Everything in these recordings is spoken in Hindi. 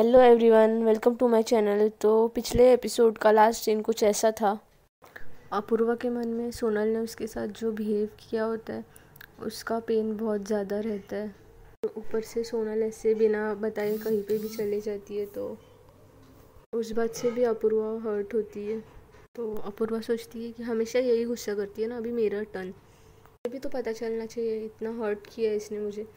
Hello everyone, welcome to my channel. तो पिछले एपिसोड का लास्ट सीन कुछ ऐसा था। अपूर्वा के मन में सोनल ने उसके साथ जो बिहेव किया होता है उसका पेन बहुत ज़्यादा रहता है। तो ऊपर से सोनल ऐसे बिना बताए कहीं पे भी चले जाती है, तो उस बात से भी अपूर्वा हर्ट होती है। तो अपूर्वा सोचती है कि हमेशा यही गुस्सा करती है ना, अभी मेरा टर्न, मुझे भी तो पता चलना चाहिए, इतना हर्ट किया है इसने मुझे।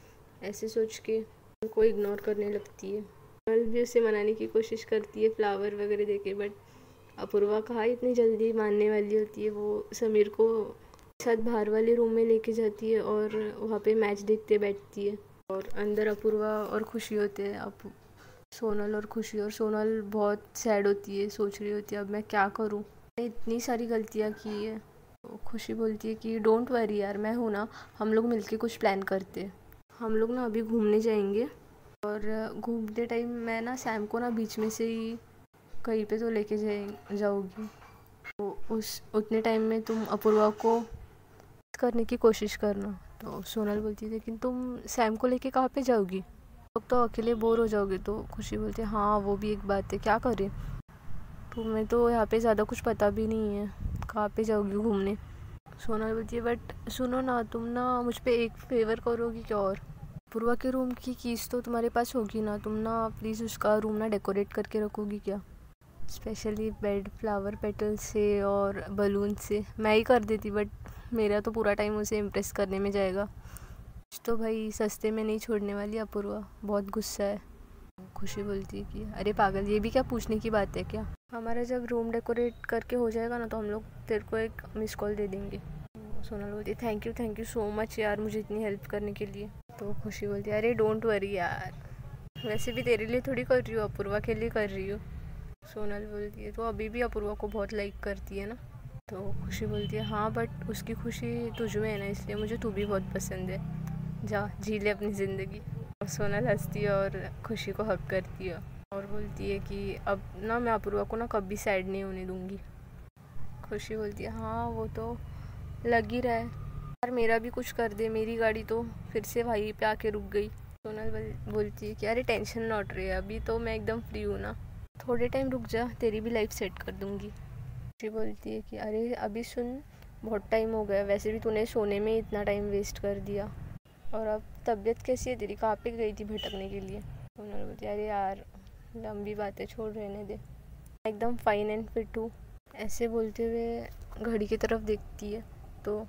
ऐसे सोच के उनको इग्नोर करने लगती है। सोनल भी उसे मनाने की कोशिश करती है फ्लावर वगैरह देके, बट अपूर्वा कहाँ इतनी जल्दी मानने वाली होती है। वो समीर को साथ बाहर वाले रूम में लेके जाती है और वहाँ पे मैच देखते बैठती है। और अंदर अपूर्वा और खुशी होते हैं, अब सोनल और खुशी। और सोनल बहुत सैड होती है, सोच रही होती है अब मैं क्या करूँ, मैंने इतनी सारी गलतियाँ की है। तो खुशी बोलती है कि डोंट वरी यार, मैं हूँ ना, हम लोग मिलके कुछ प्लान करते हैं। हम लोग ना अभी घूमने जाएंगे और घूमते टाइम मैं ना सैम को ना बीच में से ही कहीं पे तो लेके जाऊँगी। तो उस उतने टाइम में तुम अपूर्वा को करने की कोशिश करना। तो सोनल बोलती है लेकिन तुम सैम को लेके कहाँ पे जाओगी, लोग तो अकेले बोर हो जाओगे। तो खुशी बोलती है हाँ वो भी एक बात है, क्या करें, तुम्हें तो यहाँ पे ज़्यादा कुछ पता भी नहीं है, कहाँ पे जाओगी घूमने। सोनल बोलती है बट सुनो ना, तुम ना मुझ पे एक फेवर करोगी क्या, और पूर्वा के रूम की कीज़ तो तुम्हारे पास होगी ना, तुम ना प्लीज़ उसका रूम ना डेकोरेट करके रखोगी क्या, स्पेशली बेड फ्लावर पेटल से और बलून से। मैं ही कर देती बट मेरा तो पूरा टाइम उसे इम्प्रेस करने में जाएगा, तो भाई सस्ते में नहीं छोड़ने वाली अपूर्वा, बहुत गुस्सा है। खुशी बोलती है कि अरे पागल, ये भी क्या पूछने की बात है क्या, हमारा जब रूम डेकोरेट करके हो जाएगा ना तो हम लोग तेरे को एक मिस कॉल दे देंगे। सोनल बोलती है थैंक यू सो मच यार, मुझे इतनी हेल्प करने के लिए। तो खुशी बोलती है अरे डोंट वरी यार, वैसे भी तेरे लिए थोड़ी कर रही हूँ, अपूर्वा के लिए कर रही हूँ। सोनल बोलती है तो अभी भी अपूर्वा को बहुत लाइक करती है ना। तो खुशी बोलती है हाँ बट उसकी खुशी तुझ में है ना, इसलिए मुझे तू भी बहुत पसंद है, जा जी ले अपनी ज़िंदगी। और सोनल हंसती है और खुशी को हक करती है और बोलती है कि अब ना मैं अपूर्वा को ना कभी सैड नहीं होने दूँगी। खुशी बोलती है हाँ वो तो लग ही रहा है यार, मेरा भी कुछ कर दे, मेरी गाड़ी तो फिर से वहीं पे आके रुक गई। सोनल बोलती है कि अरे टेंशन नॉट रही है, अभी तो मैं एकदम फ्री हूँ ना, थोड़े टाइम रुक जा, तेरी भी लाइफ सेट कर दूँगी। खुशी बोलती है कि अरे अभी सुन, बहुत टाइम हो गया, वैसे भी तूने सोने में इतना टाइम वेस्ट कर दिया, और अब तबीयत कैसी है तेरी, कहाँ पे गई थी भटकने के लिए। सोनल बोलती है अरे यार लंबी बातें छोड़, रहने दे, एकदम फाइन एंड फिट हूँ। ऐसे बोलते हुए घड़ी की तरफ देखती है तो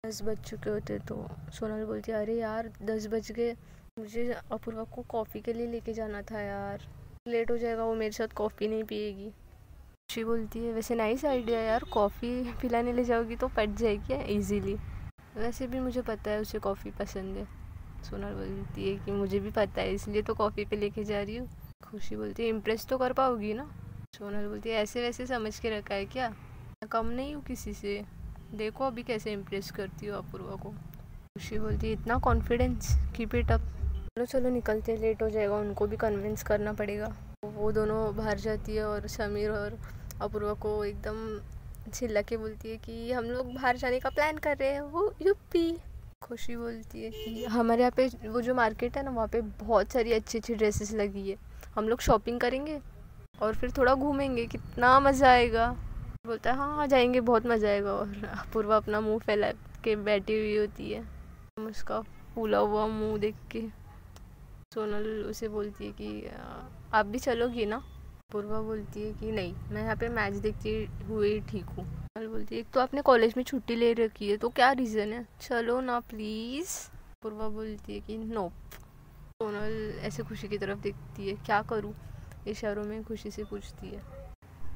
10 बज चुके होते। तो सोनल बोलती है अरे यार 10 बज गए, मुझे अपूर्वा को कॉफ़ी के लिए लेके जाना था यार, लेट हो जाएगा, वो मेरे साथ कॉफ़ी नहीं पिएगी। खुशी बोलती है वैसे नाइस आइडिया यार, कॉफ़ी पिलाने ले जाओगी तो पट जाएगी ईजीली, वैसे भी मुझे पता है उसे कॉफ़ी पसंद है। सोनल बोलती है कि मुझे भी पता है, इसलिए तो कॉफ़ी पे लेके जा रही हूँ। खुशी बोलती है इम्प्रेस तो कर पाओगी ना। सोनल बोलती है ऐसे वैसे समझ के रखा है क्या, मैं कम नहीं हूँ किसी से, देखो अभी कैसे इम्प्रेस करती हूँ अपूर्वा को। खुशी बोलती है इतना कॉन्फिडेंस, कीप इट अप। चलो चलो निकलते, लेट हो जाएगा, उनको भी कन्विंस करना पड़ेगा। वो दोनों बाहर जाती है और समीर और अपूर्वा को एकदम चिल्ला के बोलती है कि हम लोग बाहर जाने का प्लान कर रहे हैं, वो यूपी। खुशी बोलती है कि हमारे यहाँ पे वो जो मार्केट है ना, वहाँ पे बहुत सारी अच्छी अच्छी ड्रेसेस लगी है, हम लोग शॉपिंग करेंगे और फिर थोड़ा घूमेंगे, कितना मज़ा आएगा। बोलता है हाँ जाएंगे, बहुत मज़ा आएगा। और अपूर्वा अपना मुंह फैला के बैठी हुई होती है, उसका फूला हुआ मुंह देख के सोनल उसे बोलती है कि आप भी चलोगी ना। अपूर्वा बोलती है कि नहीं, मैं यहाँ पे मैच देखती हुई ठीक हूँ। सोनल बोलती है एक तो आपने कॉलेज में छुट्टी ले रखी है, तो क्या रीज़न है, चलो ना प्लीज़। अपूर्वा बोलती है कि नो। सोनल ऐसे खुशी की तरफ देखती है, क्या करूँ, इशारों में खुशी से पूछती है।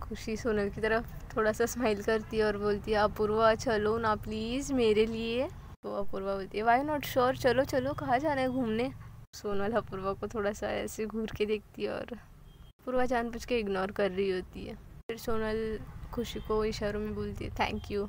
खुशी सोनल की तरफ थोड़ा सा स्माइल करती है और बोलती है अपूर्वा चलो ना प्लीज़ मेरे लिए। तो अपूर्वा बोलती है वाई नॉट, श्योर, चलो चलो, कहाँ जाना है घूमने। सोनल अपूर्वा को थोड़ा सा ऐसे घूर के देखती है और अपूर्वा जानबूझ के इग्नोर कर रही होती है। फिर सोनल खुशी को इशारों में बोलती है थैंक यू,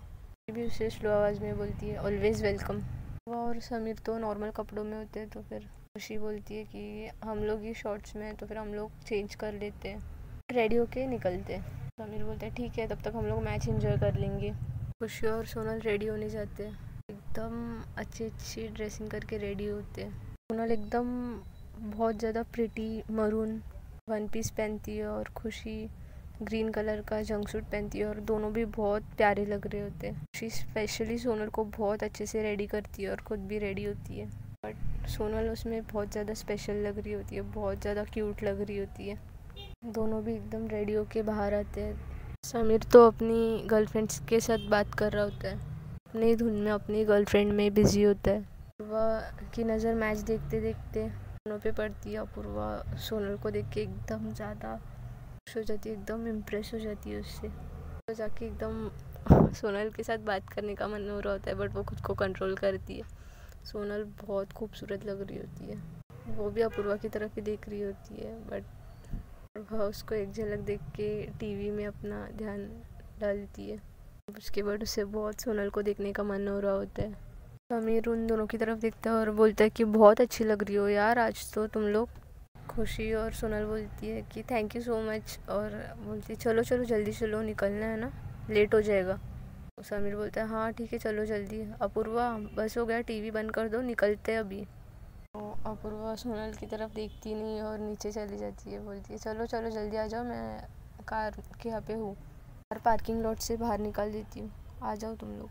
भी उसे स्लो आवाज़ में बोलती है ऑलवेज़ वेलकम। वो और समीर तो नॉर्मल कपड़ों में होते हैं, तो फिर खुशी बोलती है कि हम लोग ये शॉर्ट्स में हैं, तो फिर हम लोग चेंज कर लेते हैं, रेडी होके निकलते हैं। समीर बोलते हैं ठीक है, तब तक हम लोग मैच एंजॉय कर लेंगे। खुशी और सोनल रेडी होने जाते हैं, एकदम अच्छी अच्छी ड्रेसिंग करके रेडी होते हैं। सोनल एकदम बहुत ज़्यादा प्रिटी मरून वन पीस पहनती है और खुशी ग्रीन कलर का जंपसूट पहनती है और दोनों भी बहुत प्यारे लग रहे होते हैं। खुशी स्पेशली सोनल को बहुत अच्छे से रेडी करती है और ख़ुद भी रेडी होती है, बट सोनल उसमें बहुत ज़्यादा स्पेशल लग रही होती है, बहुत ज़्यादा क्यूट लग रही होती है। दोनों भी एकदम रेडी होके बाहर आते हैं। समीर तो अपनी गर्लफ्रेंड्स के साथ बात कर रहा होता है, अपनी धुन में अपनी गर्लफ्रेंड में बिजी होता है। अपूर्वा की नज़र मैच देखते देखते दोनों पे पड़ती है। अपूर्वा सोनल को देख के एकदम ज़्यादा खुश हो जाती है, एकदम इम्प्रेस हो जाती है उससे। तो जाके एकदम सोनल के साथ बात करने का मन हो रहा होता है, बट वो खुद को कंट्रोल करती है। सोनल बहुत खूबसूरत लग रही होती है, वो भी अपूर्वा की तरफ ही देख रही होती है, बट वह उसको एक झलक देख के टीवी में अपना ध्यान डालती है। उसके बाद उसे बहुत सोनल को देखने का मन हो रहा होता है। समीर उन दोनों की तरफ देखता है और बोलता है कि बहुत अच्छी लग रही हो यार आज तो तुम लोग। खुशी और सोनल बोलती है कि थैंक यू सो मच, और बोलती है चलो चलो जल्दी चलो, निकलना है ना, लेट हो जाएगा। समीर बोलता है हाँ ठीक है चलो जल्दी। अपूर्वा बस हो गया, टीवी बंद कर दो, निकलते हैं अभी। तो अपूर्वा सोनल की तरफ देखती नहीं और नीचे चली जाती है, बोलती है चलो चलो जल्दी आ जाओ, मैं कार के यहाँ पे हूँ, कार पार्किंग लॉट से बाहर निकाल देती हूँ, आ जाओ तुम लोग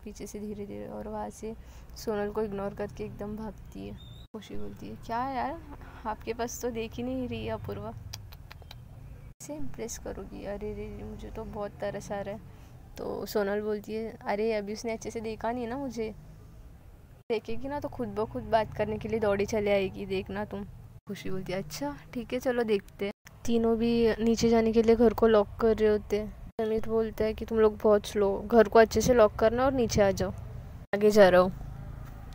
पीछे से धीरे धीरे। और वहाँ से सोनल को इग्नोर करके एकदम भागती है। खुशी बोलती है क्या यार आपके पास तो देख ही नहीं रही है अपूर्वा, कैसे इम्प्रेस करोगी, अरे रे मुझे तो बहुत तरस आ रहा है। तो सोनल बोलती है अरे अभी उसने अच्छे से देखा नहीं ना मुझे, देखेगी ना तो खुद ब खुद बात करने के लिए दौड़ी चले आएगी, देखना तुम। खुशी बोलती है अच्छा ठीक है चलो देखते हैं। तीनों भी नीचे जाने के लिए घर को लॉक कर रहे होते हैं। समीर बोलता है कि तुम लोग बहुत स्लो, घर को अच्छे से लॉक करना और नीचे आ जाओ, आगे जा रहा हूँ।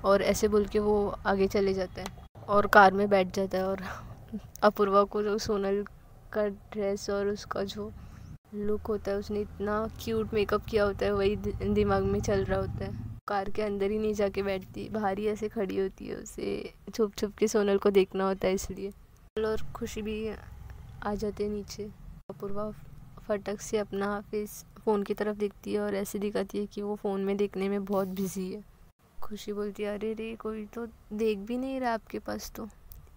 और ऐसे बोल के वो आगे चले जाता है और कार में बैठ जाता है। और अपूर्वा को जो सोनल का ड्रेस और उसका जो लुक होता है, उसने इतना क्यूट मेकअप किया होता है, वही दिमाग में चल रहा होता है। कार के अंदर ही नहीं जाके बैठती, बाहर ही ऐसे खड़ी होती है, उसे छुप छुप के सोनल को देखना होता है इसलिए। और खुशी भी आ जाते हैं नीचे। अपूर्वा फटक से अपना फेस फ़ोन की तरफ देखती है और ऐसे दिखाती है कि वो फ़ोन में देखने में बहुत बिजी है। खुशी बोलती है अरे रे कोई तो देख भी नहीं रहा आपके पास, तो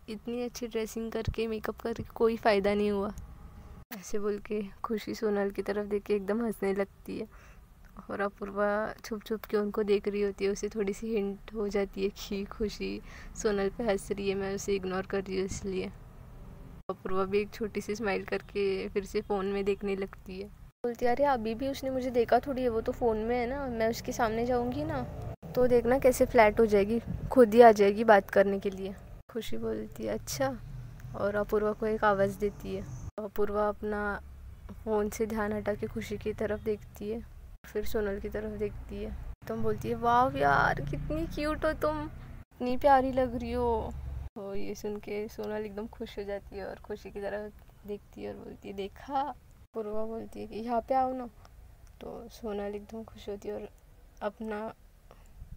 इतनी अच्छी ड्रेसिंग करके मेकअप करके कोई फ़ायदा नहीं हुआ। ऐसे बोल के खुशी सोनल की तरफ देख के एकदम हंसने लगती है और अपूर्वा छुप छुप के उनको देख रही होती है। उसे थोड़ी सी हिंट हो जाती है कि खुशी सोनल पे हंस रही है, मैं उसे इग्नोर कर रही हूँ इसलिए। अपूर्वा भी एक छोटी सी स्माइल करके फिर से फ़ोन में देखने लगती है। बोलती है अरे अभी भी उसने मुझे देखा थोड़ी है, वो तो फ़ोन में है ना, मैं उसके सामने जाऊँगी ना तो देखना कैसे फ्लैट हो जाएगी, खुद ही आ जाएगी बात करने के लिए। खुशी बोलती है अच्छा, और अपूर्वा को एक आवाज़ देती है। अपूर्वा अपना फ़ोन से ध्यान हटा के खुशी की तरफ देखती है, फिर सोनल की तरफ देखती है। तुम बोलती है वाह यार कितनी क्यूट हो तुम, इतनी प्यारी लग रही हो। तो ये सुन के सोनल एकदम खुश हो जाती है और खुशी की तरफ देखती है और बोलती है देखा। अपूर्वा बोलती है कि यहाँ पे आओ ना, तो सोनल एकदम खुश होती है और अपना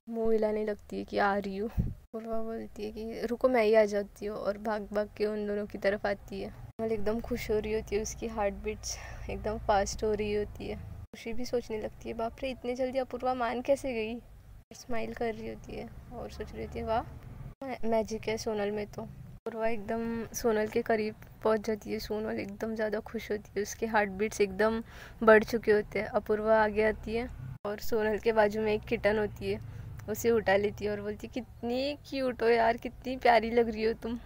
मुँह हिलाने लगती है कि आ रही हूँ। अपूर्वा बोलती है कि रुको मैं ही आ जाती हूँ, और भाग भाग के उन दोनों की तरफ आती है। सोनल एकदम खुश हो रही होती है, उसकी हार्ट बीट्स एकदम फास्ट हो रही होती है। खुशी भी सोचने लगती है बाप रे इतने जल्दी अपूर्वा मान कैसे गई, स्माइल कर रही होती है और सोच रही होती है वाह मैजिक है सोनल में। तो अपूर्वा एकदम सोनल के करीब पहुंच जाती है। सोनल एकदम ज़्यादा खुश होती है, उसके हार्ट बीट्स एकदम बढ़ चुके होते हैं। अपूर्वा आगे आती है और सोनल के बाजू में एक किटन होती है, उसे उठा लेती है और बोलती है कितनी क्यूट हो यार, कितनी प्यारी लग रही हो तुम।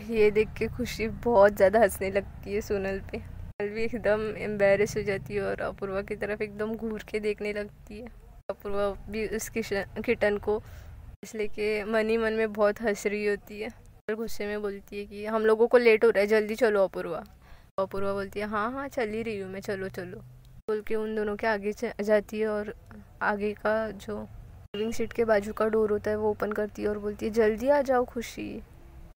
ये देख के खुशी बहुत ज़्यादा हंसने लगती है सोनल पे। सोनल भी एकदम एम्बेरस हो जाती है और अपूर्वा की तरफ एकदम घूर के देखने लगती है। अपूर्वा भी उस किटन को इसलिए कि मन ही मन में बहुत हंस रही होती है। गुस्से में बोलती है कि हम लोगों को लेट हो रहा है, जल्दी चलो अपूर्वा। अपूर्वा बोलती है हाँ हाँ चल ही रही हूँ मैं, चलो चलो बोल के उन दोनों के आगे जाती है और आगे का जो ड्राइविंग सीट के बाजू का डोर होता है वो ओपन करती है और बोलती है जल्दी आ जाओ खुशी।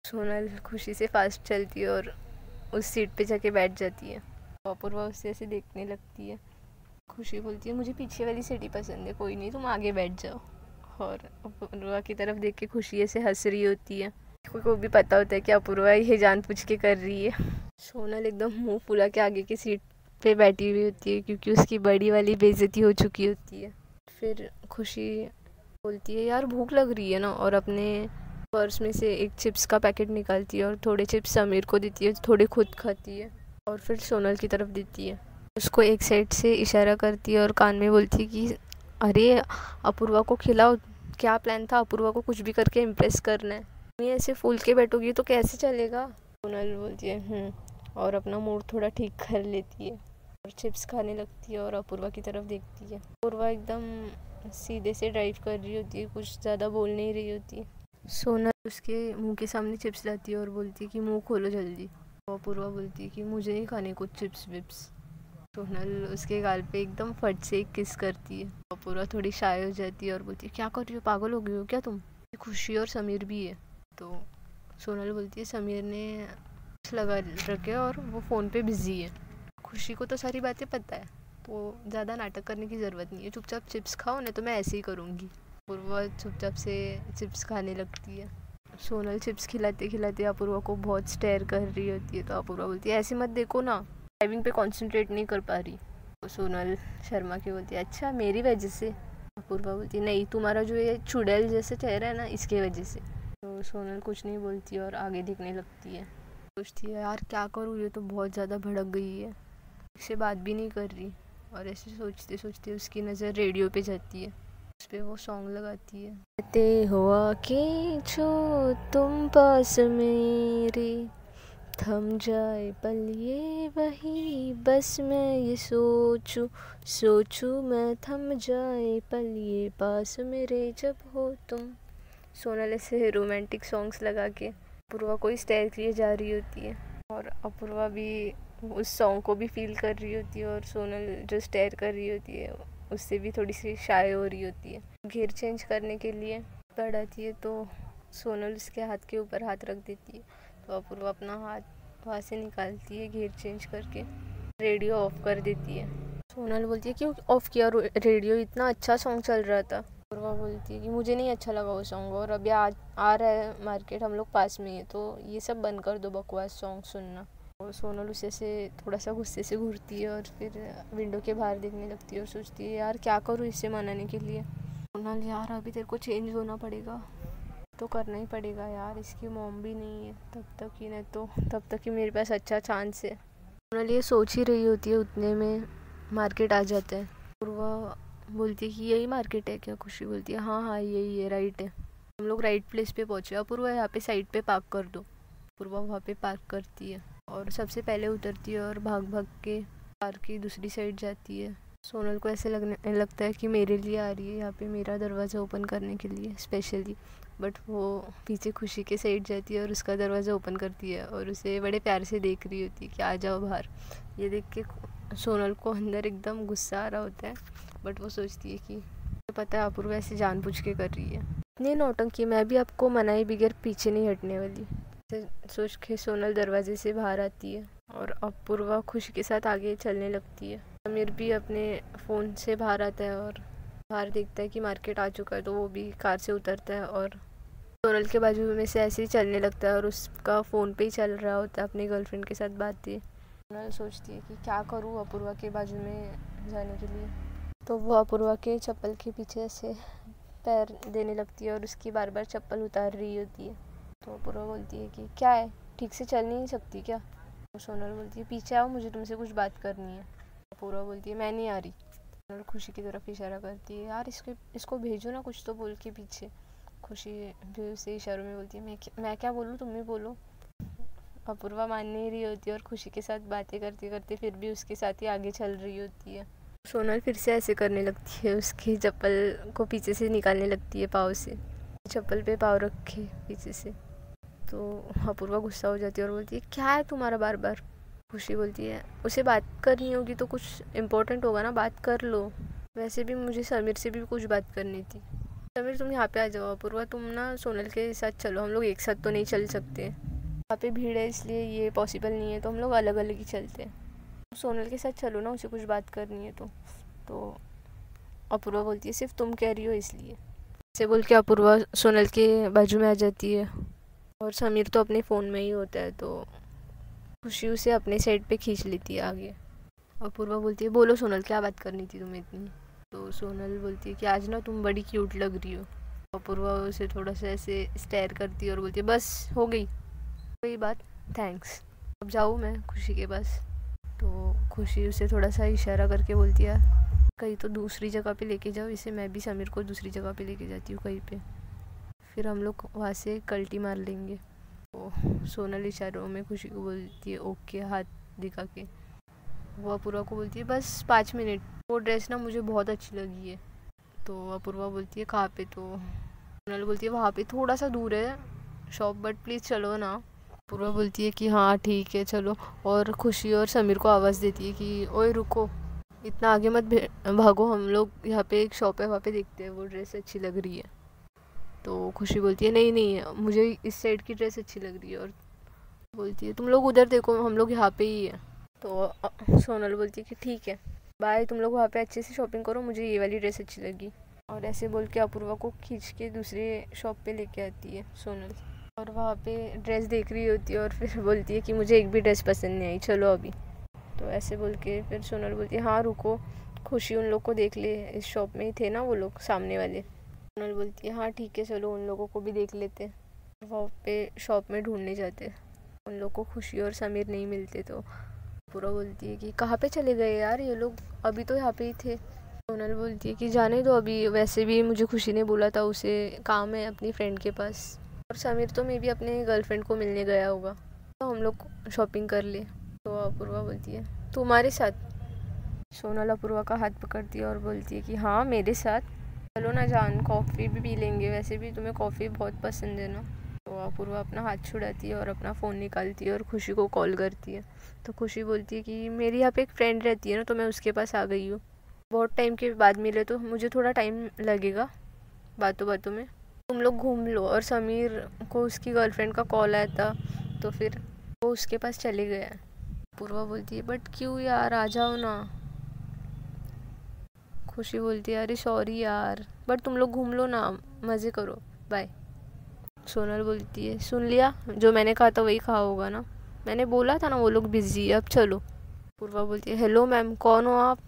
सोनल खुशी से फास्ट चलती है और उस सीट पे जाके बैठ जाती है। अपूर्वा उससे ऐसे देखने लगती है। खुशी बोलती है मुझे पीछे वाली सीट ही पसंद है, कोई नहीं तुम आगे बैठ जाओ। और अपूर्वा की तरफ देख के खुशी ऐसे हंस रही होती है। को भी पता होता है कि अपूर्वा ये जानबूझ के कर रही है। सोनल एकदम मुंह फुला के आगे की सीट पे बैठी हुई होती है क्योंकि उसकी बड़ी वाली बेइज्जती हो चुकी होती है। फिर खुशी बोलती है यार भूख लग रही है ना, और अपने पर्स में से एक चिप्स का पैकेट निकालती है और थोड़े चिप्स समीर को देती है, थोड़े खुद खाती है और फिर सोनल की तरफ देती है। उसको एक साइड से इशारा करती है और कान में बोलती है कि अरे अपूर्वा को खिलाओ, क्या प्लान था, अपूर्वा को कुछ भी करके इम्प्रेस करना है, तुम ऐसे फूल के बैठोगी तो कैसे चलेगा। सोनल बोलती है और अपना मूड थोड़ा ठीक कर लेती है और चिप्स खाने लगती है और अपूर्वा की तरफ देखती है। अपूर्वा एकदम सीधे से ड्राइव कर रही होती है, कुछ ज़्यादा बोल नहीं रही होती है। सोनल उसके मुंह के सामने चिप्स लाती है और बोलती है कि मुंह खोलो जल्दी। तो अपूर्वा बोलती है कि मुझे नहीं खाने कुछ चिप्स विप्स। सोनल उसके गाल पे एकदम फट से एक किस करती है। अपूर्वा थोड़ी शाय हो जाती है और बोलती है क्या कर रही हो, पागल हो गई हो क्या तुम, खुशी और समीर भी है। तो सोनल बोलती है समीर ने लगा रखे और वो फ़ोन पे बिज़ी है। खुशी को तो सारी बातें पता है, तो ज़्यादा नाटक करने की ज़रूरत नहीं है, चुपचाप चिप्स खाओ, नहीं तो मैं ऐसे ही करूँगी। अपूर्वा चुपचाप से चिप्स खाने लगती है। सोनल चिप्स खिलाते खिलाते अपूर्वा को बहुत स्टेयर कर रही होती है। तो अपूर्वा बोलती है ऐसे मत देखो ना, ड्राइविंग पे कंसंट्रेट नहीं कर पा रही। तो सोनल शर्मा की बोलती है अच्छा मेरी वजह से। अपूर्वा बोलती है नहीं, तुम्हारा जो ये चुड़ैल जैसे चेहरा है ना, इसके वजह से। तो सोनल कुछ नहीं बोलती और आगे देखने लगती है। सोचती है यार क्या करूँ, ये तो बहुत ज़्यादा भड़क गई है, इससे बात भी नहीं कर रही। और ऐसे सोचते सोचते उसकी नज़र रेडियो पे जाती है, उस पर वो सॉन्ग लगाती है। कहते हो आके छो तुम पास मेरे, थम जाए पल ये वही, बस मैं ये सोचूं मैं, थम जाए पल ये पास मेरे जब हो तुम। सोनल ऐसे रोमांटिक सॉन्ग्स लगा के अपूर्वा को स्टेयर किए जा रही होती है और अपूर्वा भी उस सॉन्ग को भी फील कर रही होती है और सोनल जो स्टेयर कर रही होती है उससे भी थोड़ी सी शाय हो रही होती है। घेर चेंज करने के लिए बढ़ाती है तो सोनल उसके हाथ के ऊपर हाथ रख देती है। तो अपूर्वा अपना हाथ वहाँ से निकालती है घेर चेंज करके, रेडियो ऑफ कर देती है। सोनल बोलती है क्यों ऑफ किया रेडियो, इतना अच्छा सॉन्ग चल रहा था। अपूर्वा बोलती है कि मुझे नहीं अच्छा लगा वो सॉन्ग और अभी आ रहा है मार्केट, हम लोग पास में ही है, तो ये सब बंद कर दो बकवास सॉन्ग सुनना। और सोनल उसे से थोड़ा सा गुस्से से घूरती है और फिर विंडो के बाहर देखने लगती है और सोचती है यार क्या करूँ इससे मनाने के लिए। सोनल यार अभी तेरे को चेंज होना पड़ेगा, तो करना ही पड़ेगा यार, इसकी मॉम भी नहीं है तब तक ही, नहीं तो तब तक ही मेरे पास अच्छा चांस है। सोनल ये सोच ही रही होती है, उतने में मार्केट आ जाता है। अपूर्वा बोलती है कि यही मार्केट है क्या। खुशी बोलती है हाँ यही है, राइट है, हम लोग राइट प्लेस पे पहुँचे। अपूर्वा यहाँ पे साइड पे पार्क कर दो। अपूर्वा वहाँ पे पार्क करती है और सबसे पहले उतरती है और भाग भाग के कार की दूसरी साइड जाती है। सोनल को ऐसे लगता है कि मेरे लिए आ रही है यहाँ पे, मेरा दरवाज़ा ओपन करने के लिए स्पेशली, बट वो पीछे खुशी के साइड जाती है और उसका दरवाज़ा ओपन करती है और उसे बड़े प्यार से देख रही होती है कि आ जाओ बाहर। ये देख के सोनल को अंदर एकदम गुस्सा आ रहा होता है, बट वो सोचती है कि पता है अपूर्वा ऐसे जानबूझ के कर रही है, इतनी नौटंकी, मैं भी आपको मनाई बगैर पीछे नहीं हटने वाली। सोच के सोनल दरवाजे से बाहर आती है और अपूर्वा खुशी के साथ आगे चलने लगती है। समीर भी अपने फ़ोन से बाहर आता है और बाहर देखता है कि मार्केट आ चुका है, तो वो भी कार से उतरता है और सोनल के बाजू में से ऐसे ही चलने लगता है और उसका फ़ोन पे ही चल रहा होता है अपनी गर्लफ्रेंड के साथ बातें। सोनल सोचती है कि क्या करूँ अपूर्वा के बाजू में जाने के लिए, तो वो अपूर्वा के चप्पल के पीछे से पैर देने लगती है और उसकी बार बार चप्पल उतार रही होती है। तो अपूर्वा बोलती है कि क्या है, ठीक से चल नहीं सकती क्या। तो सोनल बोलती है पीछे आओ, मुझे तुमसे कुछ बात करनी है। अपूर्वा बोलती है मैं नहीं आ रही। सोनल खुशी की तरफ इशारा करती है यार इसको भेजो ना, कुछ तो बोल के पीछे। खुशी भी उसे इशारों में बोलती है मैं क्या बोलूँ, तुम ही बोलो। अपूर्वा मान नहीं रही होती है और खुशी के साथ बातें करते करते फिर भी उसके साथ ही आगे चल रही होती है। सोनल फिर से ऐसे करने लगती है, उसकी चप्पल को पीछे से निकालने लगती है पाँव से, चप्पल पे पाँव रखे पीछे से। तो अपूर्वा गुस्सा हो जाती है और बोलती है क्या है तुम्हारा बार बार। खुशी बोलती है उसे बात करनी होगी तो कुछ इम्पोर्टेंट होगा ना, बात कर लो। वैसे भी मुझे समीर से भी कुछ बात करनी थी। समीर तुम यहाँ पे आ जाओ, अपूर्वा तुम ना सोनल के साथ चलो, हम लोग एक साथ तो नहीं चल सकते, यहाँ पे भीड़ है इसलिए ये पॉसिबल नहीं है, तो हम लोग अलग अलग ही चलते हैं। सोनल के साथ चलो ना, उसे कुछ बात करनी है तो अपूर्वा बोलती है सिर्फ तुम कह रही हो इसलिए। ऐसे बोल के अपूर्वा सोनल के बाजू में आ जाती है और समीर तो अपने फ़ोन में ही होता है, तो खुशी उसे अपने साइड पे खींच लेती है आगे। अपूर्वा बोलती है बोलो सोनल क्या बात करनी थी तुम्हें इतनी। तो सोनल बोलती है कि आज ना तुम बड़ी क्यूट लग रही हो। अपूर्वा उसे थोड़ा सा ऐसे स्टेयर करती है और बोलती है बस हो गई बात, थैंक्स, अब जाऊँ मैं खुशी के पास। तो खुशी उसे थोड़ा सा इशारा करके बोलती है कहीं तो दूसरी जगह पे लेके जाओ इसे, मैं भी समीर को दूसरी जगह पे लेके जाती हूँ कहीं पे, फिर हम लोग वहाँ से कल्टी मार लेंगे। तो सोनल इशारों में खुशी को बोलती है ओके हाथ दिखा के। वो अपूर्वा को बोलती है बस 5 मिनट, वो ड्रेस ना मुझे बहुत अच्छी लगी है। तो अपूर्वा बोलती है कहाँ पे, तो सोनल बोलती है वहाँ पे थोड़ा सा दूर है शॉप, बट प्लीज़ चलो ना। अपूर्वा बोलती है कि हाँ ठीक है चलो, और खुशी और समीर को आवाज़ देती है कि ओए रुको, इतना आगे मत भागो, हम लोग यहाँ पे एक शॉप है वहाँ पे देखते हैं, वो ड्रेस अच्छी लग रही है। तो खुशी बोलती है नहीं नहीं मुझे इस साइड की ड्रेस अच्छी लग रही है, और बोलती है तुम लोग उधर देखो हम लोग यहाँ पे ही है। तो सोनल बोलती है कि ठीक है बाय, तुम लोग वहाँ पे अच्छे से शॉपिंग करो, मुझे ये वाली ड्रेस अच्छी लगी। और ऐसे बोल के अपूर्वा को खींच के दूसरे शॉप पे लेके आती है सोनल, और वहाँ पे ड्रेस देख रही होती है और फिर बोलती है कि मुझे एक भी ड्रेस पसंद नहीं आई, चलो अभी। तो ऐसे बोल के फिर सोनल बोलती है हाँ रुको, खुशी उन लोग को देख ले, इस शॉप में ही थे ना वो लोग सामने वाले। सोनल बोलती है हाँ ठीक है चलो उन लोगों को भी देख लेते। वहाँ पे शॉप में ढूंढने जाते, उन लोग को खुशी और समीर नहीं मिलते। तो पूरा बोलती है कि कहाँ पे चले गए यार ये लोग, अभी तो यहाँ पे ही थे। सोनल बोलती है कि जाने दो अभी, वैसे भी मुझे खुशी ने बोला था उसे काम है अपनी फ्रेंड के पास, और समीर तो मे भी अपने गर्लफ्रेंड को मिलने गया होगा, तो हम लोग शॉपिंग कर ले। तो अपूर्वा बोलती है तुम्हारे साथ। सोनल अपूर्वा का हाथ पकड़ती है और बोलती है कि हाँ मेरे साथ, चलो ना जान कॉफ़ी भी पी लेंगे, वैसे भी तुम्हें कॉफ़ी बहुत पसंद है ना। तो अपूर्वा अपना हाथ छुड़ाती है और अपना फ़ोन निकालती है और खुशी को कॉल करती है। तो खुशी बोलती है कि मेरी यहाँ पे एक फ्रेंड रहती है ना, तो मैं उसके पास आ गई हूँ, बहुत टाइम के बाद मिले तो मुझे थोड़ा टाइम लगेगा बातों बातों में, तुम लोग घूम लो। और समीर को उसकी गर्लफ्रेंड का कॉल आया था तो फिर वो उसके पास चले गया। पूर्वा बोलती है बट क्यों यार आ जाओ ना। खुशी बोलती है अरे सॉरी यार, बट तुम लोग घूम लो ना, मज़े करो, बाय। सोनल बोलती है सुन लिया, जो मैंने कहा था वही कहा होगा ना, मैंने बोला था ना वो लोग बिजी है, अब चलो। पूर्वा बोलती है हेलो मैम कौन हो आप।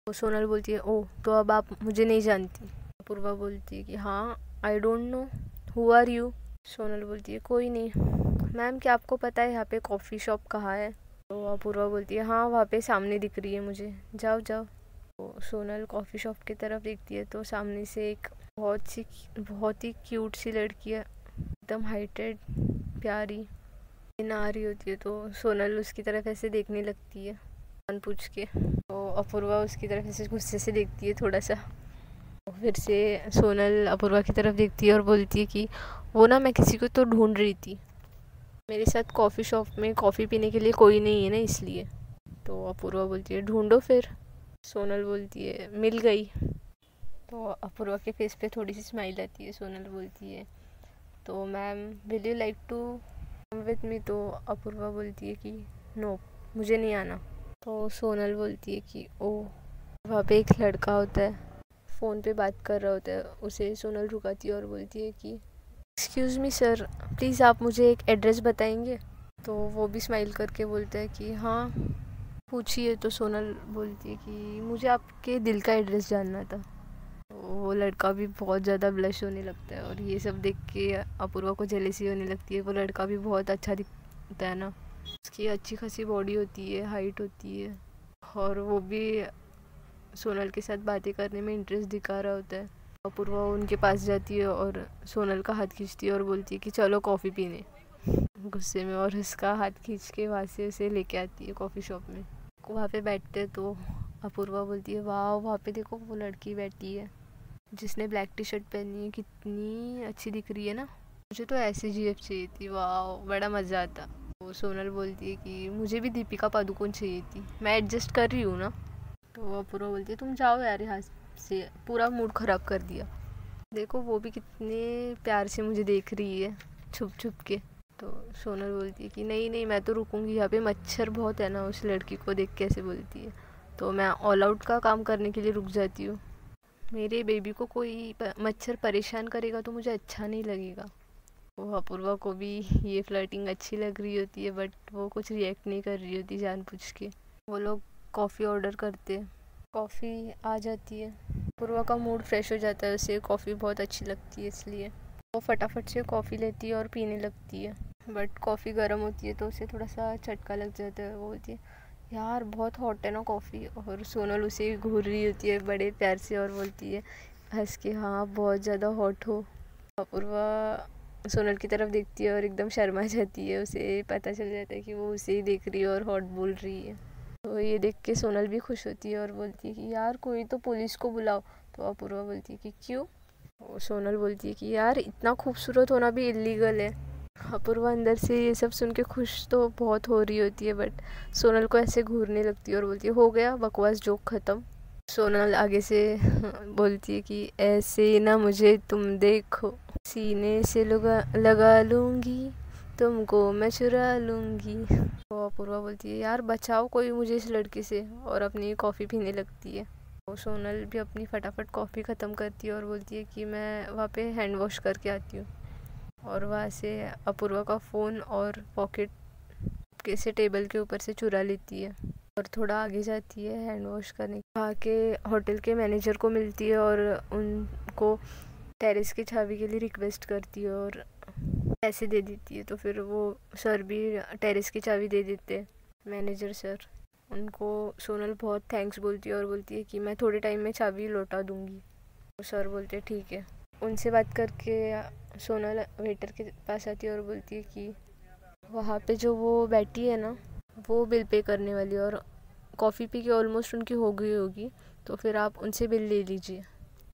तो सोनल बोलती है ओह तो अब आप मुझे नहीं जानती। पूर्वा बोलती है कि हाँ I don't know, who are you. Sonal बोलती है कोई नहीं मैम, क्या आपको पता है यहाँ पे कॉफ़ी शॉप कहाँ है। तो अपूर्वा बोलती है हाँ वहाँ पे सामने दिख रही है मुझे, जाओ जाओ। तो सोनल कॉफ़ी शॉप की तरफ देखती है तो सामने से एक बहुत ही क्यूट सी लड़की है, एकदम हाइटेड प्यारी आ रही होती है। तो सोनल उसकी तरफ ऐसे देखने लगती है जान पूछ के। तो अपूर्वा उसकी तरफ ऐसे गुस्से से देखती है थोड़ा सा, फिर से सोनल अपूर्वा की तरफ देखती है और बोलती है कि वो ना मैं किसी को तो ढूंढ रही थी, मेरे साथ कॉफ़ी शॉप में कॉफ़ी पीने के लिए कोई नहीं है ना इसलिए। तो अपूर्वा बोलती है ढूंढो फिर। सोनल बोलती है मिल गई। तो अपूर्वा के फेस पे थोड़ी सी स्माइल आती है। सोनल बोलती है तो ma'am will you like to come with me. तो अपूर्वा बोलती है कि नो मुझे नहीं आना। तो सोनल बोलती है कि ओ वहाँ पे एक लड़का होता है फ़ोन पे बात कर रहा होता है, उसे सोनल रुकाती है और बोलती है कि एक्सक्यूज़ मी सर प्लीज़ आप मुझे एक एड्रेस बताएंगे। तो वो भी स्माइल करके बोलता है कि हाँ पूछिए। तो सोनल बोलती है कि मुझे आपके दिल का एड्रेस जानना था। तो वो लड़का भी बहुत ज़्यादा ब्लश होने लगता है, और ये सब देख के अपूर्वा को जेलसी होने लगती है। वो लड़का भी बहुत अच्छा दिखता है ना, उसकी अच्छी खासी बॉडी होती है, हाइट होती है, और वो भी सोनल के साथ बातें करने में इंटरेस्ट दिखा रहा होता है। अपूर्वा उनके पास जाती है और सोनल का हाथ खींचती है और बोलती है कि चलो कॉफ़ी पीने, गुस्से में, और उसका हाथ खींच के वहाँ से उसे लेके आती है कॉफ़ी शॉप में। वहाँ पे बैठते तो अपूर्वा बोलती है वाह वहाँ पे देखो वो लड़की बैठी है जिसने ब्लैक टी शर्ट पहनी है, कितनी अच्छी दिख रही है ना, मुझे तो ऐसी जीएफ चाहिए थी, वाह बड़ा मज़ा आता। वो सोनल बोलती है कि मुझे भी दीपिका पादुकोण चाहिए थी, मैं एडजस्ट कर रही हूँ ना। तो अपूर्वा बोलती है तुम जाओ यार यहाँ से, पूरा मूड ख़राब कर दिया, देखो वो भी कितने प्यार से मुझे देख रही है छुप छुप के। तो सोनल बोलती है कि नहीं नहीं मैं तो रुकूंगी, यहाँ पे मच्छर बहुत है ना, उस लड़की को देख के ऐसे बोलती है। तो मैं ऑल आउट का काम करने के लिए रुक जाती हूँ, मेरे बेबी को कोई मच्छर परेशान करेगा तो मुझे अच्छा नहीं लगेगा। वो अपूर्वा को भी ये फ्लर्टिंग अच्छी लग रही होती है, बट वो कुछ रिएक्ट नहीं कर रही होती जानबूझ के। वो लोग कॉफ़ी ऑर्डर करते, कॉफ़ी आ जाती है, अपूर्वा का मूड फ्रेश हो जाता है, उसे कॉफ़ी बहुत अच्छी लगती है, इसलिए वो फटाफट से कॉफ़ी लेती है और पीने लगती है। बट कॉफ़ी गर्म होती है तो उसे थोड़ा सा झटका लग जाता है। वो बोलती है यार बहुत हॉट है ना कॉफ़ी। और सोनल उसे घूर रही होती है बड़े प्यार से और बोलती है हंस के, हाँ बहुत ज़्यादा हॉट हो। अपूर्वा सोनल की तरफ देखती है और एकदम शर्मा जाती है। उसे पता चल जाता है कि वो उसे ही देख रही है और हॉट बोल रही है। तो ये देख के सोनल भी खुश होती है और बोलती है कि यार कोई तो पुलिस को बुलाओ। तो अपूर्वा बोलती है कि क्यों। सोनल बोलती है कि यार इतना खूबसूरत होना भी इलीगल है। अपूर्वा अंदर से ये सब सुन के खुश तो बहुत हो रही होती है, बट सोनल को ऐसे घूरने लगती है और बोलती है हो गया बकवास, जोक ख़त्म। सोनल आगे से बोलती है कि ऐसे ना मुझे तुम देखो, सीने से लगा लूँगी, तुमको मैं चुरा लूँगी। तो अपूर्वा बोलती है यार बचाओ कोई मुझे इस लड़के से, और अपनी कॉफ़ी पीने लगती है। तो सोनल भी अपनी फटाफट कॉफ़ी ख़त्म करती है और बोलती है कि मैं वहाँ पे हैंड वॉश करके आती हूँ। और वहाँ से अपूर्वा का फ़ोन और पॉकेट कैसे टेबल के ऊपर से चुरा लेती है और थोड़ा आगे जाती है हैंड वॉश करने। वहाँ के होटल के मैनेजर को मिलती है और उनको टेरेस की चाबी के लिए रिक्वेस्ट करती है और पैसे दे देती है। तो फिर वो सर भी टेरेस की चाबी दे देते हैं, मैनेजर सर। उनको सोनल बहुत थैंक्स बोलती है और बोलती है कि मैं थोड़े टाइम में चाबी लौटा दूँगी। तो सर बोलते हैं ठीक है। उनसे बात करके सोनल वेटर के पास आती है और बोलती है कि वहाँ पे जो वो बैठी है ना, वो बिल पे करने वाली है और कॉफ़ी पी के ऑलमोस्ट उनकी हो गई होगी, तो फिर आप उनसे बिल ले लीजिए।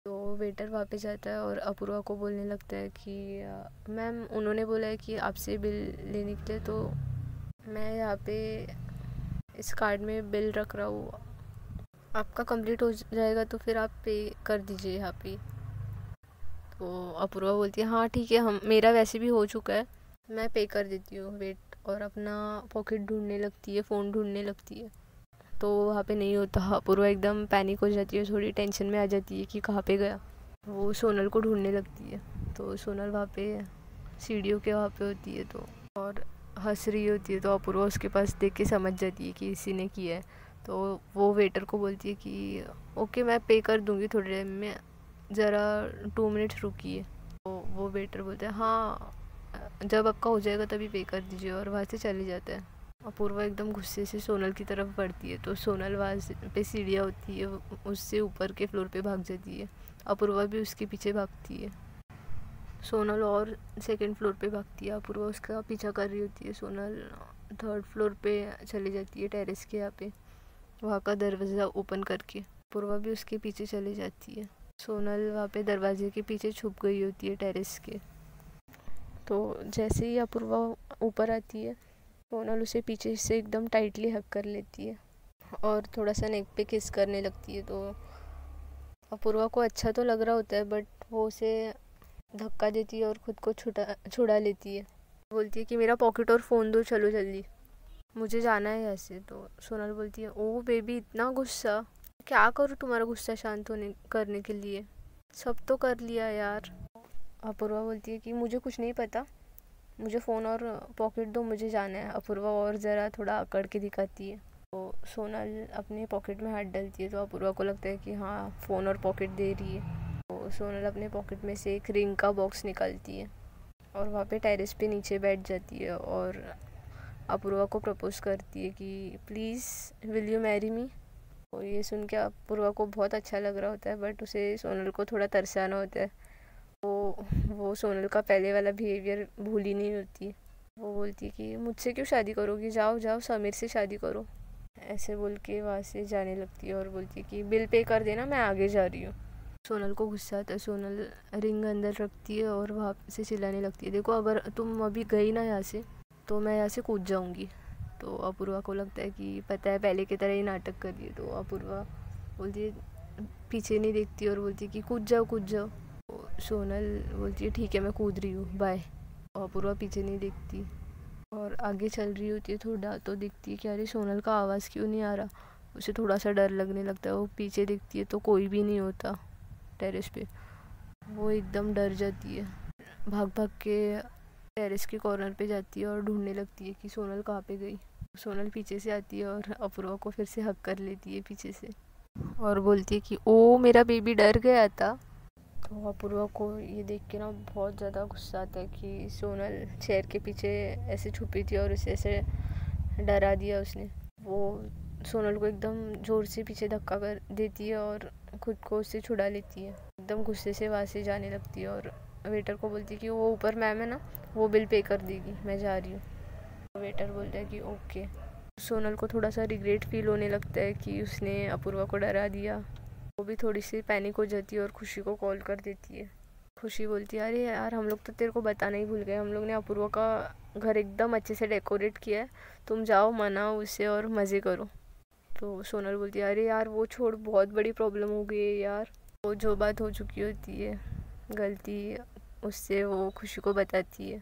तो वेटर वहाँ पे जाता है और अपूर्वा को बोलने लगता है कि मैम उन्होंने बोला है कि आपसे बिल लेने के लिए, तो मैं यहाँ पे इस कार्ड में बिल रख रहा हूँ, आपका कंप्लीट हो जाएगा तो फिर आप पे कर दीजिए यहाँ पे। तो अपूर्वा बोलती है हाँ ठीक है, हम मेरा वैसे भी हो चुका है, मैं पे कर देती हूँ वेट। और अपना पॉकेट ढूंढने लगती है, फ़ोन ढूंढने लगती है, तो वहाँ पे नहीं होता। अपूर्वा एकदम पैनिक हो जाती है, थोड़ी टेंशन में आ जाती है कि कहाँ पे गया। वो सोनल को ढूंढने लगती है। तो सोनल वहाँ पे सीढ़ियों के वहाँ पे होती है तो और हंस रही होती है। तो अपूर्वा उसके पास देख के समझ जाती है कि इसी ने किया है। तो वो वेटर को बोलती है कि ओके मैं पे कर दूँगी थोड़ी देर में, ज़रा 2 मिनट्स रुकिए। तो वो वेटर बोलता है हाँ जब आपका हो जाएगा तभी पे कर दीजिए, और वहाँ से चले जाता है। अपूर्वा एकदम गुस्से से सोनल की तरफ बढ़ती है, तो सोनल वहाँ पे सीढ़ियाँ होती है, उससे ऊपर के फ्लोर पे भाग जाती है। अपूर्वा भी उसके पीछे भागती है। सोनल और सेकंड फ्लोर पे भागती है, अपूर्वा उसका पीछा कर रही होती है। सोनल 3rd फ्लोर पे चली जाती है, टेरेस के यहाँ पे, वहाँ का दरवाज़ा ओपन करके। अपूर्वा भी उसके पीछे चली जाती है। सोनल वहाँ पे दरवाजे के पीछे छुप गई होती है टेरेस के। तो जैसे ही अपूर्वा ऊपर आती है, सोनल उसे पीछे से एकदम टाइटली हग कर लेती है और थोड़ा सा नेक पे किस करने लगती है। तो अपूर्वा को अच्छा तो लग रहा होता है, बट वो उसे धक्का देती है और ख़ुद को छुड़ा लेती है। बोलती है कि मेरा पॉकेट और फ़ोन दो, चलो जल्दी मुझे जाना है यहाँ से। तो सोनल बोलती है ओ बेबी इतना गुस्सा, क्या करूँ तुम्हारा गुस्सा शांत होने करने के लिए, सब तो कर लिया यार। अपूर्वा बोलती है कि मुझे कुछ नहीं पता, मुझे फ़ोन और पॉकेट दो, मुझे जाना है। अपूर्वा और ज़रा थोड़ा अकड़ के दिखाती है। तो सोनल अपने पॉकेट में हाथ डालती है, तो अपूर्वा को लगता है कि हाँ फ़ोन और पॉकेट दे रही है। तो सोनल अपने पॉकेट में से एक रिंग का बॉक्स निकालती है और वहाँ पे टेरेस पे नीचे बैठ जाती है और अपूर्वा को प्रपोज़ करती है कि please will you marry me. तो ये सुन के अपूर्वा को बहुत अच्छा लग रहा होता है, बट उसे सोनल को थोड़ा तरसाना होता है। वो सोनल का पहले वाला बिहेवियर भूल ही नहीं होती। वो बोलती है कि मुझसे क्यों शादी करोगी, जाओ जाओ समीर से शादी करो, ऐसे बोल के वहाँ से जाने लगती है और बोलती है कि बिल पे कर देना, मैं आगे जा रही हूँ। सोनल को गुस्सा आता है, सोनल रिंग अंदर रखती है और वहाँ से चिल्लाने लगती है देखो अगर तुम अभी गई ना यहाँ से तो मैं यहाँ से कूद जाऊँगी। तो अपूर्वा को लगता है कि पता है पहले की तरह ही नाटक कर रही है। तो अपूर्वा बोलती है, पीछे नहीं देखती और बोलती है कि कूद जाओ कूद जाओ। तो सोनल बोलती है ठीक है मैं कूद रही हूँ, बाय। अपूर्वा पीछे नहीं देखती और आगे चल रही होती है थोड़ा, तो दिखती है कि अरे सोनल का आवाज़ क्यों नहीं आ रहा। उसे थोड़ा सा डर लगने लगता है। वो पीछे देखती है तो कोई भी नहीं होता टेरेस पे। वो एकदम डर जाती है, भाग भाग के टेरेस के कॉर्नर पे जाती है और ढूंढने लगती है कि सोनल कहाँ पे गई। सोनल पीछे से आती है और अपूर्वा को फिर से हक कर लेती है पीछे से और बोलती है कि ओ मेरा बेबी डर गया था। तो अपूर्वा को ये देख के ना बहुत ज़्यादा गुस्सा आता है कि सोनल चेयर के पीछे ऐसे छुपी थी और उसे ऐसे डरा दिया उसने। वो सोनल को एकदम ज़ोर से पीछे धक्का कर देती है और खुद को उससे छुड़ा लेती है। एकदम गुस्से से वहाँ से जाने लगती है और वेटर को बोलती है कि वो ऊपर मैम है ना, वो बिल पे कर देगी, मैं जा रही हूँ। वेटर बोलता है कि ओके। सोनल को थोड़ा सा रिग्रेट फील होने लगता है कि उसने अपूर्वा को डरा दिया। वो भी थोड़ी सी पैनिक हो जाती है और खुशी को कॉल कर देती है। खुशी बोलती है अरे यार हम लोग तो तेरे को बताना ही भूल गए, हम लोग ने अपूर्वा का घर एकदम अच्छे से डेकोरेट किया है, तुम जाओ मनाओ उससे और मज़े करो। तो सोनल बोलती है अरे यार वो छोड़, बहुत बड़ी प्रॉब्लम हो गई है यार। वो जो बात हो चुकी होती है गलती उससे, वो खुशी को बताती है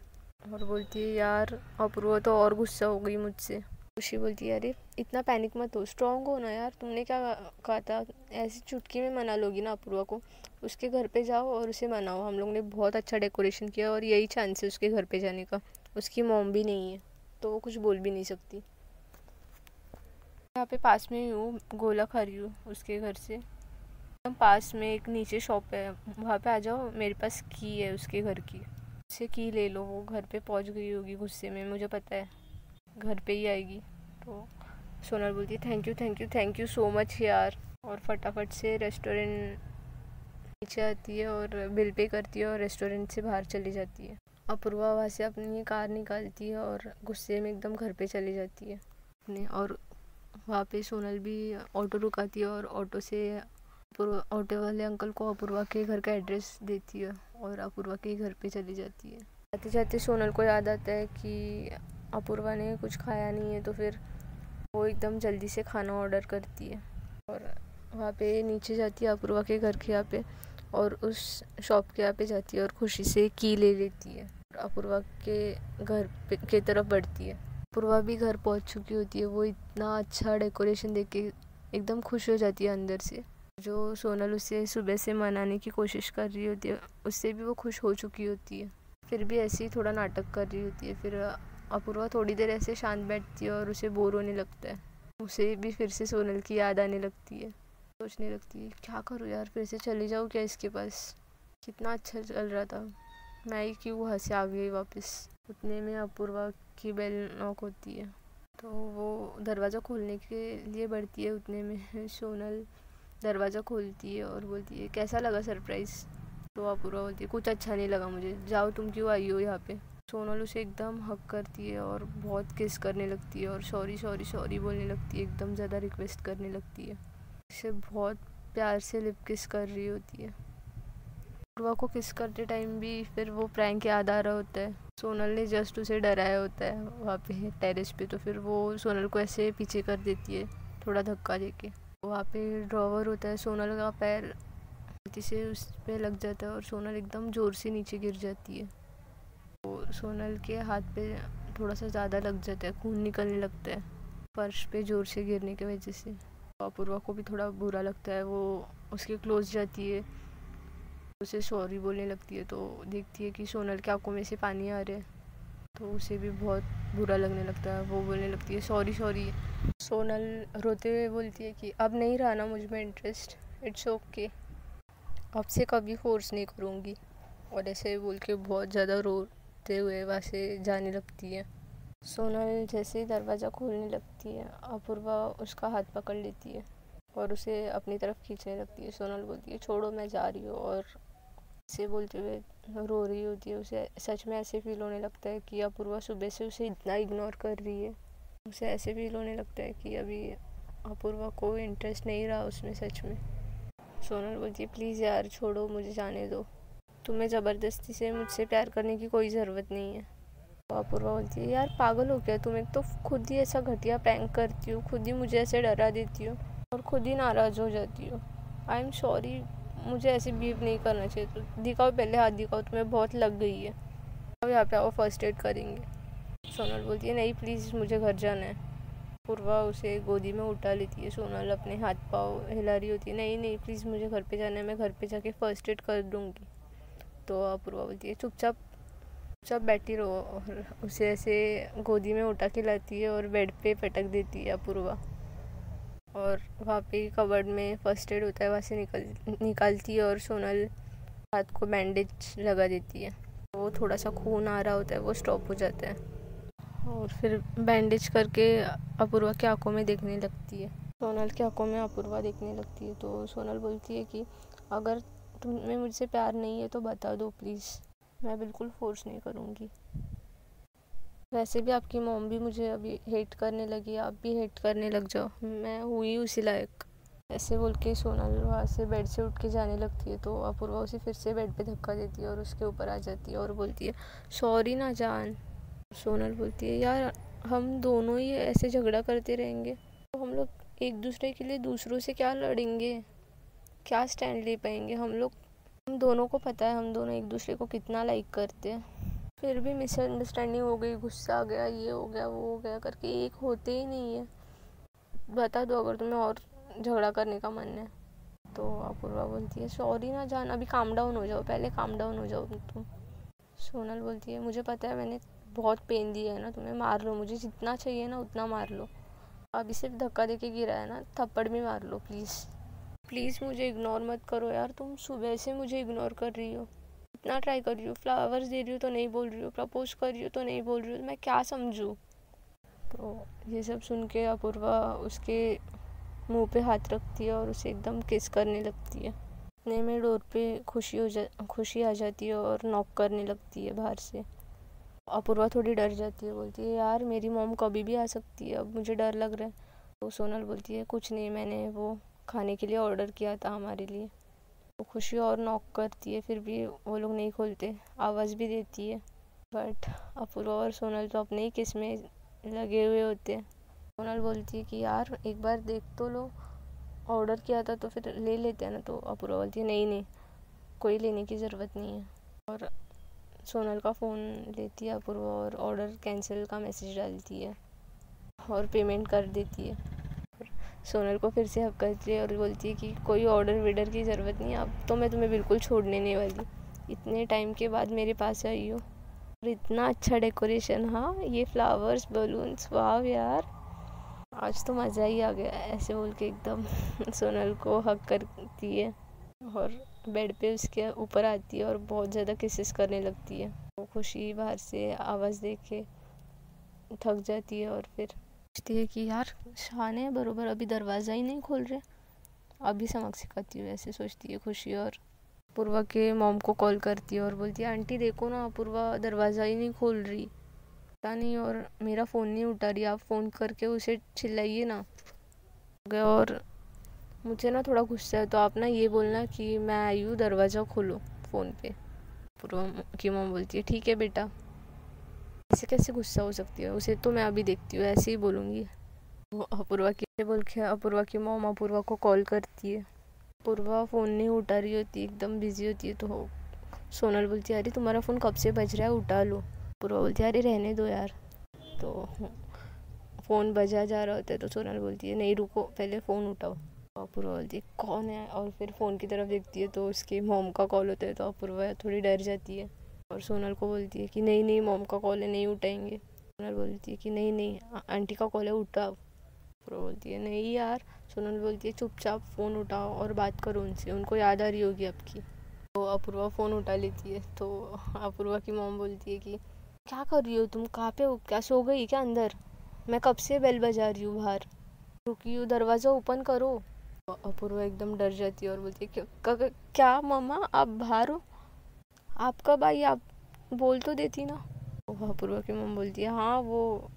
और बोलती है यार अपूर्वा तो और गुस्सा हो गई मुझसे। खुशी बोलती है अरे इतना पैनिक मत हो, स्ट्रांग हो ना यार, तुमने क्या कहा था, ऐसी चुटकी में मना लोगी ना अपूर्वा को। उसके घर पे जाओ और उसे मनाओ, हम लोग ने बहुत अच्छा डेकोरेशन किया और यही चांस है उसके घर पे जाने का। उसकी मॉम भी नहीं है तो वो कुछ बोल भी नहीं सकती। यहाँ पे पास में ही हूँ, गोला खा रही हूँ उसके घर से। पास में एक नीचे शॉप है, वहाँ पे आ जाओ, मेरे पास की है उसके घर की, उससे की ले लो। वो घर पे पहुँच गई होगी गुस्से में, मुझे पता है घर पे ही आएगी। तो सोनल बोलती है thank you thank you thank you so much यार, और फटाफट से रेस्टोरेंट नीचे आती है और बिल पे करती है और रेस्टोरेंट से बाहर चली जाती है। अपूर्वा वहाँ से अपनी कार निकालती है और गुस्से में एकदम घर पे चली जाती है अपने। और वहाँ पे सोनल भी ऑटो रुकाती है और ऑटो से ऑटो वाले अंकल को अपूर्वा के घर का एड्रेस देती है और अपूर्वा के घर पे चली जाती है। जाते जाते सोनल को याद आता है कि अपूर्वा ने कुछ खाया नहीं है, तो फिर वो एकदम जल्दी से खाना ऑर्डर करती है और वहाँ पे नीचे जाती है अपूर्वा के घर के यहाँ पे और उस शॉप के यहाँ पे जाती है और खुशी से की ले लेती है और अपूर्वा के घर पे के तरफ बढ़ती है। अपूर्वा भी घर पहुँच चुकी होती है। वो इतना अच्छा डेकोरेशन देख के एकदम खुश हो जाती है अंदर से। जो सोनल उसे सुबह से मनाने की कोशिश कर रही होती है उससे भी वो खुश हो चुकी होती है, फिर भी ऐसे ही थोड़ा नाटक कर रही होती है। फिर अपूर्वा थोड़ी देर ऐसे शांत बैठती है और उसे बोर होने लगता है। उसे भी फिर से सोनल की याद आने लगती है। सोचने लगती है क्या करूँ यार, फिर से चली जाऊँ क्या इसके पास, कितना अच्छा चल रहा था, मैं ही क्यों वहाँ से आ गई वापस। उतने में अपूर्वा की बेल नॉक होती है तो वो दरवाज़ा खोलने के लिए बढ़ती है। उतने में सोनल दरवाज़ा खोलती है और बोलती है कैसा लगा सरप्राइज़। तो अपूर्वा बोलती है कुछ अच्छा नहीं लगा मुझे, जाओ तुम क्यों आई हो यहाँ पे। सोनल उसे एकदम हक करती है और बहुत किस करने लगती है और सॉरी सॉरी सॉरी बोलने लगती है, एकदम ज़्यादा रिक्वेस्ट करने लगती है। उसे बहुत प्यार से लिप किस कर रही होती है। अपूर्वा को किस करते टाइम भी फिर वो प्रैंक याद आ रहा होता है। सोनल ने जस्ट उसे डराया होता है वहाँ पे टेरेस पे, तो फिर वो सोनल को ऐसे पीछे कर देती है थोड़ा धक्का देके। वहाँ पे ड्रॉवर होता है, सोनल का पैर गलती से उस पे लग जाता है और सोनल एकदम ज़ोर से नीचे गिर जाती है। तो सोनल के हाथ पे थोड़ा सा ज़्यादा लग जाता है, खून निकलने लगता है फर्श पे ज़ोर से गिरने की वजह से। अपूर्वा को भी थोड़ा बुरा लगता है, वो उसके क्लोज जाती है, उसे सॉरी बोलने लगती है। तो देखती है कि सोनल के आंखों में से पानी आ रहा है तो उसे भी बहुत बुरा लगने लगता है। वो बोलने लगती है सॉरी सॉरी। सोनल रोते हुए बोलती है कि अब नहीं रहा ना मुझ में इंटरेस्ट, इट्स ओके, अब से कभी फोर्स नहीं करूँगी। और ऐसे बोल के बहुत ज़्यादा रोते हुए वहाँ से जाने लगती है। सोनल जैसे ही दरवाज़ा खोलने लगती है अपूर्वा उसका हाथ पकड़ लेती है और उसे अपनी तरफ खींचने लगती है। सोनल बोलती है छोड़ो मैं जा रही हूँ, और ऐसे बोलते हुए रो रही होती है। उसे सच में ऐसे फील होने लगता है कि अपूर्वा सुबह से उसे इतना इग्नोर कर रही है। उसे ऐसे फील होने लगता है कि अभी अपूर्वा को इंटरेस्ट नहीं रहा उसमें सच में। सोनल बोलती है प्लीज़ यार छोड़ो, मुझे जाने दो, तुम्हें ज़बरदस्ती से मुझसे प्यार करने की कोई ज़रूरत नहीं है। तो अपूर्वा बोलती है यार पागल हो क्या तुम, एक तो खुद ही ऐसा घटिया प्रैंक करती हो, खुद ही मुझे ऐसे डरा देती हो और खुद ही नाराज़ हो जाती हो। आई एम सॉरी, मुझे ऐसे बिहेव नहीं करना चाहिए। तो दिखाओ पहले हाथ दिखाओ, तुम्हें बहुत लग गई है, अब यहाँ पे आओ फर्स्ट एड करेंगे। सोनल बोलती है नहीं प्लीज़ मुझे घर जाना है। अपूर्वा उसे गोदी में उठा लेती है। सोनल अपने हाथ पाँव हिला रही होती है, नहीं नहीं प्लीज़ मुझे घर पे जाना है, मैं घर पे जाके फ़र्स्ट एड कर दूँगी। तो अपूर्वा बोलती है चुपचाप चुपचाप बैठी रहो, और उसे ऐसे गोदी में उठा के लाती है और बेड पे पटक देती है अपूर्वा। और वहाँ पे कबर्ड में फर्स्ट एड होता है, वहाँ से निकालती है और सोनल हाथ को बैंडेज लगा देती है। वो थोड़ा सा खून आ रहा होता है, वो स्टॉप हो जाता है और फिर बैंडेज करके अपूर्वा की आंखों में देखने लगती है। सोनल की आंखों में अपूर्वा देखने लगती है तो सोनल बोलती है कि अगर तुम्हें मुझसे प्यार नहीं है तो बता दो प्लीज़, मैं बिल्कुल फोर्स नहीं करूँगी। वैसे भी आपकी मॉम भी मुझे अभी हेट करने लगी, आप भी हेट करने लग जाओ, मैं हुई उसी लायक। ऐसे बोल के सोनल वहाँ से बेड से उठ के जाने लगती है तो अपूर्वा उसे फिर से बेड पे धक्का देती है और उसके ऊपर आ जाती है और बोलती है सॉरी ना जान। सोनल बोलती है यार हम दोनों ही ऐसे झगड़ा करते रहेंगे तो हम लोग एक दूसरे के लिए दूसरों से क्या लड़ेंगे, क्या स्टैंड ले पाएंगे हम लोग। हम दोनों को पता है हम दोनों एक दूसरे को कितना लाइक करते हैं, फिर भी मिसअंडरस्टैंडिंग हो गई, गुस्सा आ गया, ये हो गया वो हो गया करके एक होते ही नहीं है। बता दो अगर तुम्हें और झगड़ा करने का मन है तो। अपूर्वा बोलती है सॉरी ना जान, अभी काम डाउन हो जाओ, पहले काम डाउन हो जाओ तुम। सोनल बोलती है मुझे पता है मैंने बहुत पेन दिया है ना तुम्हें, मार लो मुझे जितना चाहिए ना उतना मार लो, अभी सिर्फ धक्का देके गिरा है ना, थप्पड़ भी मार लो प्लीज़। प्लीज़ मुझे इग्नोर मत करो यार, तुम सुबह से मुझे इग्नोर कर रही हो, इतना ट्राई कर रही हो, फ्लावर्स दे रही हो तो नहीं बोल रही हो, प्रपोज कर रही हो तो नहीं बोल रही हो, मैं क्या समझूँ। तो ये सब सुन के अपूर्वा उसके मुंह पे हाथ रखती है और उसे एकदम किस करने लगती है। इतने में डोर पे खुशी आ जाती है और नॉक करने लगती है बाहर से। अपूर्वा थोड़ी डर जाती है, बोलती है यार मेरी मॉम कभी भी आ सकती है, अब मुझे डर लग रहा है। तो सोनल बोलती है कुछ नहीं, मैंने वो खाने के लिए ऑर्डर किया था हमारे लिए। तो खुशी और नॉक करती है, फिर भी वो लोग नहीं खोलते, आवाज़ भी देती है बट अपूर्वा और सोनल तो अपने ही किस में लगे हुए होते हैं। सोनल बोलती है कि यार एक बार देख तो लो, ऑर्डर किया था तो फिर ले लेते हैं ना। तो अपूर्वा बोलती है नहीं नहीं, कोई लेने की ज़रूरत नहीं है। और सोनल का फ़ोन लेती है अपूर्वा और ऑर्डर कैंसिल का मैसेज डालती है और पेमेंट कर देती है। सोनल को फिर से हक करती है और बोलती है कि कोई ऑर्डर विडर की ज़रूरत नहीं, अब तो मैं तुम्हें बिल्कुल छोड़ने नहीं वाली, इतने टाइम के बाद मेरे पास आई हो और इतना अच्छा डेकोरेशन, हाँ ये फ्लावर्स बलून्स, वाह यार आज तो मज़ा ही आ गया। ऐसे बोल के एकदम सोनल को हक करती है और बेड पे उसके ऊपर आती है और बहुत ज़्यादा किसेस करने लगती है। वो खुशी बाहर से आवाज़ दे के थक जाती है और फिर सोचती है कि यार शान है बरोबर, अभी दरवाज़ा ही नहीं खोल रहे, अभी समझ सिखाती हूँ, ऐसे सोचती है खुशी। और अपूर्वा के मॉम को कॉल करती है और बोलती है आंटी देखो ना अपूर्वा दरवाज़ा ही नहीं खोल रही, पता नहीं, और मेरा फ़ोन नहीं उठा रही, आप फ़ोन करके उसे चिल्लाइए ना। और मुझे ना थोड़ा गुस्सा है तो आप ना ये बोलना कि मैं आई हूँ, दरवाज़ा खोलो फ़ोन पे। अपूर्वा की मॉम बोलती है ठीक है बेटा। ऐसे कैसे गुस्सा हो सकती है, उसे तो मैं अभी देखती हूँ, ऐसे ही बोलूँगी। वो अपूर्वा की बोल के अपूर्वा की मॉम अपूर्वा को कॉल करती है। अपूर्वा फ़ोन नहीं उठा रही होती, एकदम बिजी होती है। तो सोनल बोलती है अरे तुम्हारा फ़ोन कब से बज रहा है, उठा लो। अपूर्वा बोलती है अरे रहने दो यार। तो फ़ोन बजा जा रहा होता है तो सोनल बोलती है नहीं रुको पहले फ़ोन उठाओ। अपूर्वा बोलती है कौन है, और फिर फ़ोन की तरफ देखती है तो उसके मॉम का कॉल होता है। तो अपूर्वा थोड़ी डर जाती है और सोनल को बोलती है कि नहीं नहीं मॉम का कॉल है, नहीं उठाएंगे। सोनल बोलती है कि नहीं नहीं आंटी का कॉल है, उठाओ। अपूर्वा बोलती है नहीं यार। सोनल बोलती है चुपचाप फ़ोन उठाओ और बात करो उनसे, उनको याद आ रही होगी आपकी। तो अपूर्वा फ़ोन उठा लेती है। तो अपूर्वा की मॉम बोलती है कि क्या कर रही हो तुम, कहाँ पे हो, क्या सो गई क्या अंदर, मैं कब से बेल बजा रही हूँ बाहर, रुकी हूँ, दरवाज़ा ओपन करो। अपूर्वा एकदम डर जाती है और बोलती है क्या मम्मा आप बाहर हो, आप कब आई, आप बोल तो देती ना। अपूर्वा की मम्मी बोलती है हाँ वो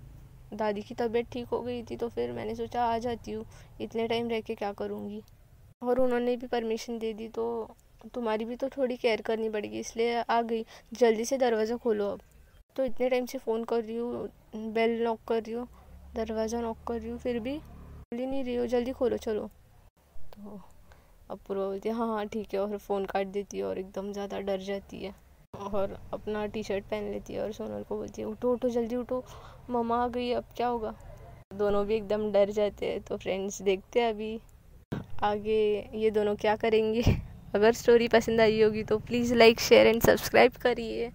दादी की तबीयत ठीक हो गई थी तो फिर मैंने सोचा आ जाती हूँ, इतने टाइम रह के क्या करूँगी, और उन्होंने भी परमिशन दे दी तो तुम्हारी भी तो थोड़ी केयर करनी पड़ेगी इसलिए आ गई, जल्दी से दरवाज़ा खोलो अब। तो इतने टाइम से फ़ोन कर रही हूँ, बेल नॉक कर रही हूँ, दरवाज़ा नॉक कर रही हूँ, फिर भी खोल ही नहीं रही हो, जल्दी खोलो चलो। तो अपूर्वा बोलती है हाँ हाँ ठीक है, और फ़ोन काट देती है और एकदम ज़्यादा डर जाती है और अपना टी शर्ट पहन लेती है और सोनल को बोलती है उठो उठो जल्दी उठो, मम्मा आ गई, अब क्या होगा। दोनों भी एकदम डर जाते हैं। तो फ्रेंड्स देखते हैं अभी आगे ये दोनों क्या करेंगे। अगर स्टोरी पसंद आई होगी तो please like share and subscribe करिए।